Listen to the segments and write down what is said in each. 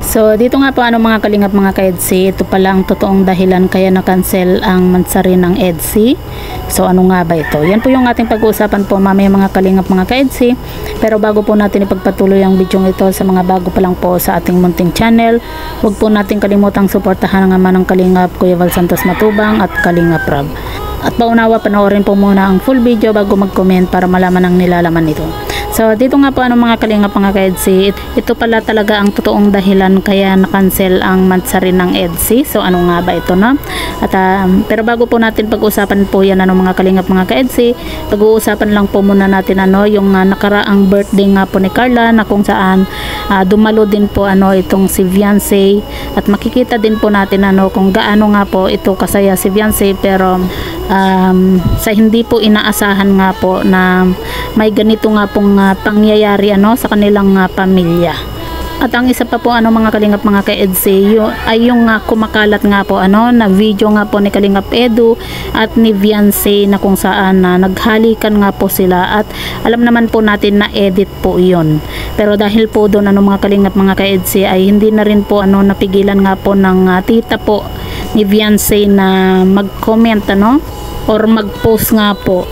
So dito nga po mga kalingap mga ka-EDSI, ito pala ang totoong dahilan kaya na-cancel ang mansari ng EDSI. So ano nga ba ito? Yan po yung ating pag-uusapan po mamaya mga kalingap mga ka-EDSI. Pero bago po natin ipagpatuloy ang video ito sa mga bago pa lang po sa ating munting channel, huwag po natin kalimutang suportahan naman ng Kalingap Kuya Val Santos Matubang at Kalingap Rab. At paunawa, panoorin po muna ang full video bago mag-comment para malaman ang nilalaman nito. So dito nga po mga kalingap mga ka-EDSI, ito pala talaga ang totoong dahilan kaya na-cancel ang mansari ng EDSI. So ano nga ba ito na? At pero bago po natin pag-usapan po yan mga kalingap mga ka-EDSI, pag-uusapan lang po muna natin yung nakaraang birthday nga po ni Carla, na kung saan dumalo din po itong si Viancy, at makikita din po natin kung gaano nga po ito kasaya si Viancy, pero sa hindi po inaasahan nga po na may ganito nga pong pangyayari sa kanilang pamilya. At ang isa pa po mga kalingap mga ka-EDSI ay yung kumakalat nga po na video nga po ni Kalingap Edu at ni Viancy, na kung saan naghalikan nga po sila, at alam naman po natin na edit po iyon. Pero dahil po doon mga kalingap mga ka-EDSI ay hindi na rin po napigilan nga po ng tita po ni Viancy na mag-comment or mag-post nga po.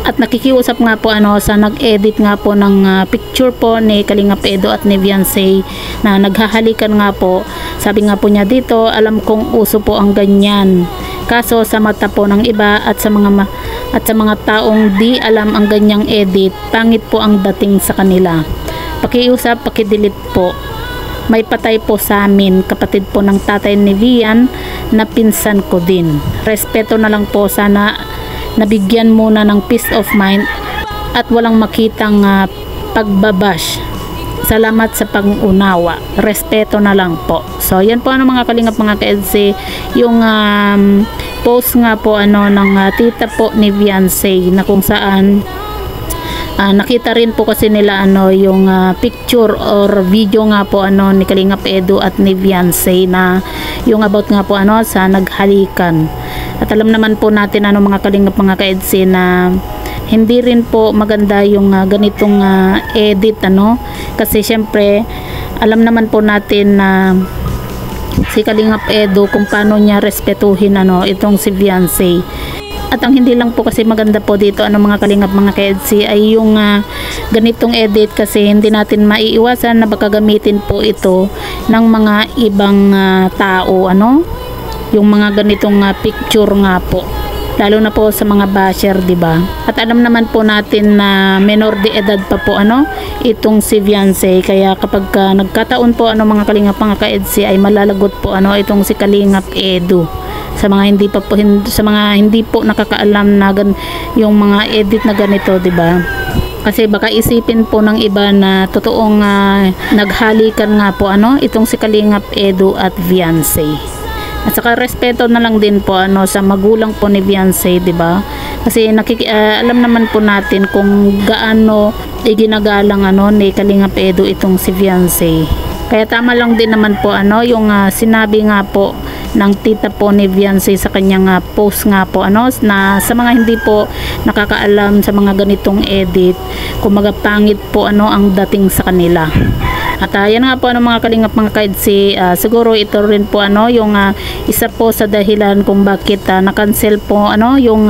At nakikiusap nga po sa nag-edit nga po ng picture po ni Kalingap Edu at ni Viancy na naghahalikan nga po. Sabi nga po niya dito, alam kong uso po ang ganyan. Kaso sa mata po ng iba at sa mga taong di alam ang ganyang edit, pangit po ang dating sa kanila. Pakiusap, pakidelete po. May patay po sa amin, kapatid po ng tatay ni Vian na pinsan ko din. Respeto na lang po, sana nabigyan muna ng peace of mind at walang makitang pagbabash. Salamat sa pag-unawa. Respeto na lang po. So yan po mga kalingap mga ka-EDSI, yung post nga po ng tita po ni Viancy, na kung saan nakita rin po kasi nila yung picture or video nga po ni Kalingap Edu at ni Viancy, na yung about nga po sa naghalikan. At alam naman po natin mga kalingap mga ka-EDSI na hindi rin po maganda yung ganitong edit kasi syempre alam naman po natin na si Kalingap Edu kung paano niya respetuhin itong si Viancy. At ang hindi lang po kasi maganda po dito mga kalingap mga ka-EDSI ay yung ganitong edit, kasi hindi natin maiiwasan na baka gamitin po ito ng mga ibang tao yung mga ganitong picture nga po, lalo na po sa mga basher, di ba? At alam naman po natin na menor de edad pa po itong si Viancy, kaya kapag nagkataon po mga kalingap mga ka-EDSI ay malalagot po itong si Kalingap Edu. Sa mga hindi po nakakaalam na yung mga edit na ganito, di ba? Kasi baka isipin po ng iba na totoong naghalikan nga po itong si Kalingap Edu at Viancy. At saka respeto na lang din po sa magulang po ni Viancy, di ba? Kasi alam naman po natin kung gaano iginagalang ni Kalingap Edu itong si Viancy. Kaya tama lang din naman po yung sinabi nga po ng tita po ni Viancy sa kanyang post nga po na sa mga hindi po nakakaalam sa mga ganitong edit, kumaga pangit po ang dating sa kanila. At yan nga po mga kalingap mga ka-EDSI, siguro ito rin po yung isa po sa dahilan kung bakit na-cancel po yung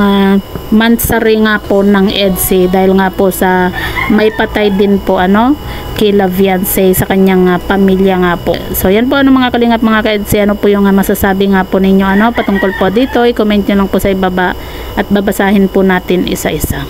mansari nga po ng EDSI, dahil nga po sa may patay din po kila Viancy sa kanyang pamilya nga po. So yan po mga kalingap mga ka-EDSI, po yung masasabi nga po ninyo patungkol po dito, i-comment nyo lang po sa ibaba at babasahin po natin isa-isa.